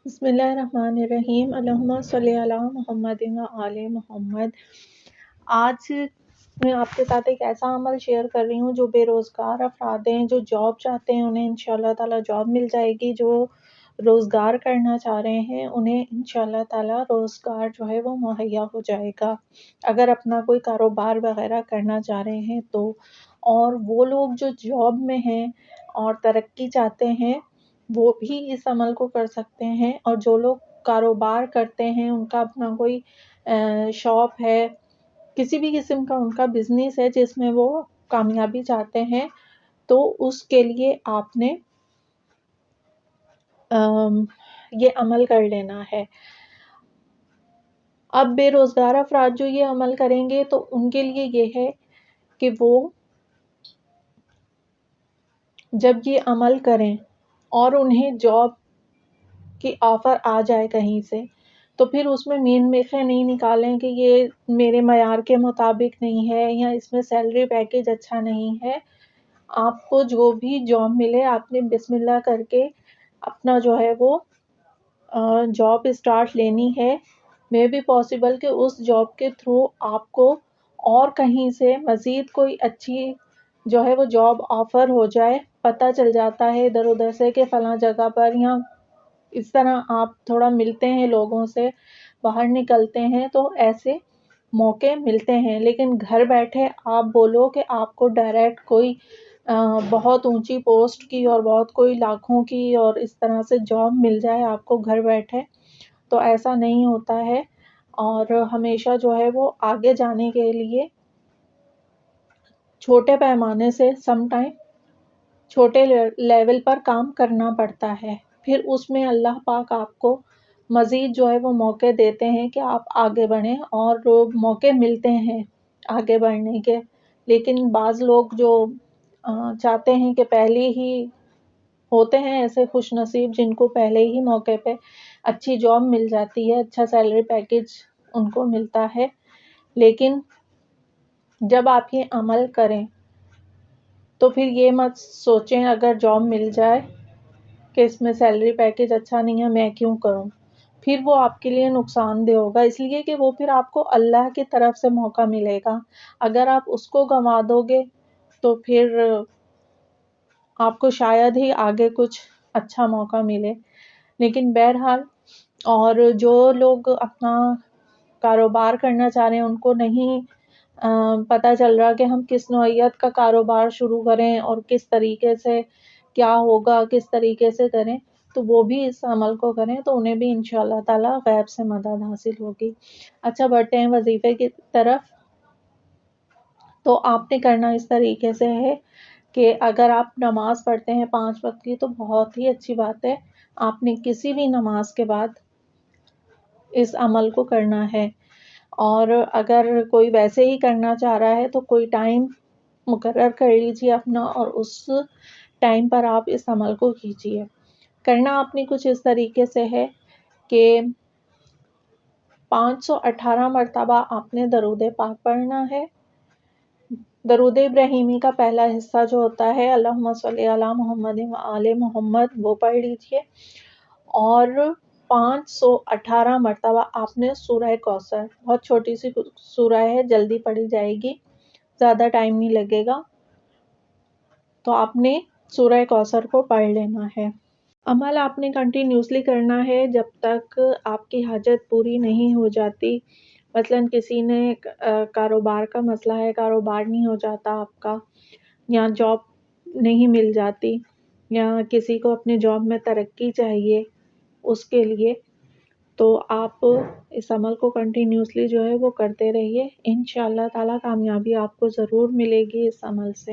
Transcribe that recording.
بسم اللہ الرحمن الرحیم، اللہم صلی علی محمد و آل محمد۔ آج میں آپ کے ساتھ ایک ایسا عمل شیئر کر رہی ہوں جو بے روزگار افراد ہیں، جو جاب چاہتے ہیں انہیں انشاءاللہ تعالی جاب مل جائے گی، جو روزگار کرنا چاہ رہے ہیں انہیں انشاءاللہ تعالی روزگار جو ہے وہ مہیا ہو جائے گا، اگر اپنا کوئی کاروبار وغیرہ کرنا چاہ رہے ہیں تو۔ اور وہ لوگ جو جاب میں ہیں اور ترقی چاہتے ہیں وہ بھی اس عمل کو کر سکتے ہیں، اور جو لوگ کاروبار کرتے ہیں، ان کا اپنا کوئی شاپ ہے، کسی بھی قسم کا ان کا بزنس ہے جس میں وہ کامیابی چاہتے ہیں، تو اس کے لیے آپ نے یہ عمل کر لینا ہے۔ اب بے روزگار افراد جو یہ عمل کریں گے تو ان کے لیے یہ ہے کہ وہ جب یہ عمل کریں اور انہیں جاب کی آفر آ جائے کہیں سے، تو پھر اس میں مین میخیں نہیں نکالیں کہ یہ میرے معیار کے مطابق نہیں ہے یا اس میں سیلری پیکیج اچھا نہیں ہے۔ آپ کو جو بھی جاب ملے آپ نے بسم اللہ کر کے اپنا جو ہے وہ جاب اسٹارٹ لینی ہے۔ مے بی پاسبل کہ اس جاب کے تھرو آپ کو اور کہیں سے مزید کوئی اچھی جو ہے وہ جاب آفر ہو جائے، پتہ چل جاتا ہے ادھر ادھر سے کہ فلاں جگہ پر، یا اس طرح آپ تھوڑا ملتے ہیں لوگوں سے، باہر نکلتے ہیں تو ایسے موقع ملتے ہیں۔ لیکن گھر بیٹھے آپ بولو کہ آپ کو ڈائریکٹ کوئی بہت اونچی پوسٹ کی اور بہت کوئی لاکھوں کی اور اس طرح سے جاب مل جائے آپ کو گھر بیٹھے، تو ایسا نہیں ہوتا ہے۔ اور ہمیشہ جو ہے وہ آگے جانے کے لیے چھوٹے پیمانے سے سم ٹائم چھوٹے لیول پر کام کرنا پڑتا ہے، پھر اس میں اللہ پاک آپ کو مزید جو ہے وہ موقع دیتے ہیں کہ آپ آگے بڑھیں، اور موقع ملتے ہیں آگے بڑھنے کے۔ لیکن بعض لوگ جو چاہتے ہیں کہ پہلے ہی، ہوتے ہیں ایسے خوش نصیب جن کو پہلے ہی موقع پہ اچھی جاب مل جاتی ہے، اچھا سیلری پیکیج ان کو ملتا ہے، لیکن جب آپ یہ عمل کریں تو پھر یہ مت سوچیں اگر جاب مل جائے کہ اس میں سیلری پیکیج اچھا نہیں ہے میں کیوں کروں، پھر وہ آپ کے لیے نقصان دہ ہوگا، اس لیے کہ وہ پھر آپ کو اللہ کی طرف سے موقع ملے گا۔ اگر آپ اس کو گنوا دو گے تو پھر آپ کو شاید ہی آگے کچھ اچھا موقع ملے۔ لیکن بہرحال، اور جو لوگ اپنا کاروبار کرنا چاہ رہے ہیں ان کو نہیں پتہ چل رہا کہ ہم کس نوعیت کا کاروبار شروع کریں اور کس طریقے سے کیا ہوگا، کس طریقے سے کریں، تو وہ بھی اس عمل کو کریں تو انہیں بھی انشاءاللہ تعالی غیب سے مدد حاصل ہوگی۔ اچھا، بڑھتے ہیں وظیفے کی طرف۔ تو آپ نے کرنا اس طریقے سے ہے کہ اگر آپ نماز پڑھتے ہیں 5 وقت کی تو بہت ہی اچھی بات ہے، آپ نے کسی بھی نماز کے بعد اس عمل کو کرنا ہے، اور اگر کوئی ویسے ہی کرنا چاہ رہا ہے تو کوئی ٹائم مقرر کر لیجیے اپنا، اور اس ٹائم پر آپ اس عمل کو کیجیے۔ کرنا آپ نے کچھ اس طریقے سے ہے کہ 518 مرتبہ آپ نے درود پاک پڑھنا ہے۔ درود ابراہیمی کا پہلا حصہ جو ہوتا ہے اللہم صلی علی محمد و آل محمد، وہ پڑھ لیجیے، اور 518 مرتبہ آپ نے سورہ کوثر، بہت چھوٹی سی سورہ ہے، جلدی پڑھی جائے گی، زیادہ ٹائم نہیں لگے گا، تو آپ نے سورہ کوثر کو پڑھ لینا ہے۔ عمل آپ نے کنٹینیوسلی کرنا ہے جب تک آپ کی حاجت پوری نہیں ہو جاتی۔ مثلاً کسی نے کاروبار کا مسئلہ ہے، کاروبار نہیں ہو جاتا آپ کا، یا جاب نہیں مل جاتی، یا کسی کو اپنے جاب میں ترقی چاہیے، اس کے لیے تو آپ اس عمل کو کنٹینیوسلی جو ہے وہ کرتے رہیے، انشاءاللہ تعالی کامیابی آپ کو ضرور ملے گی اس عمل سے۔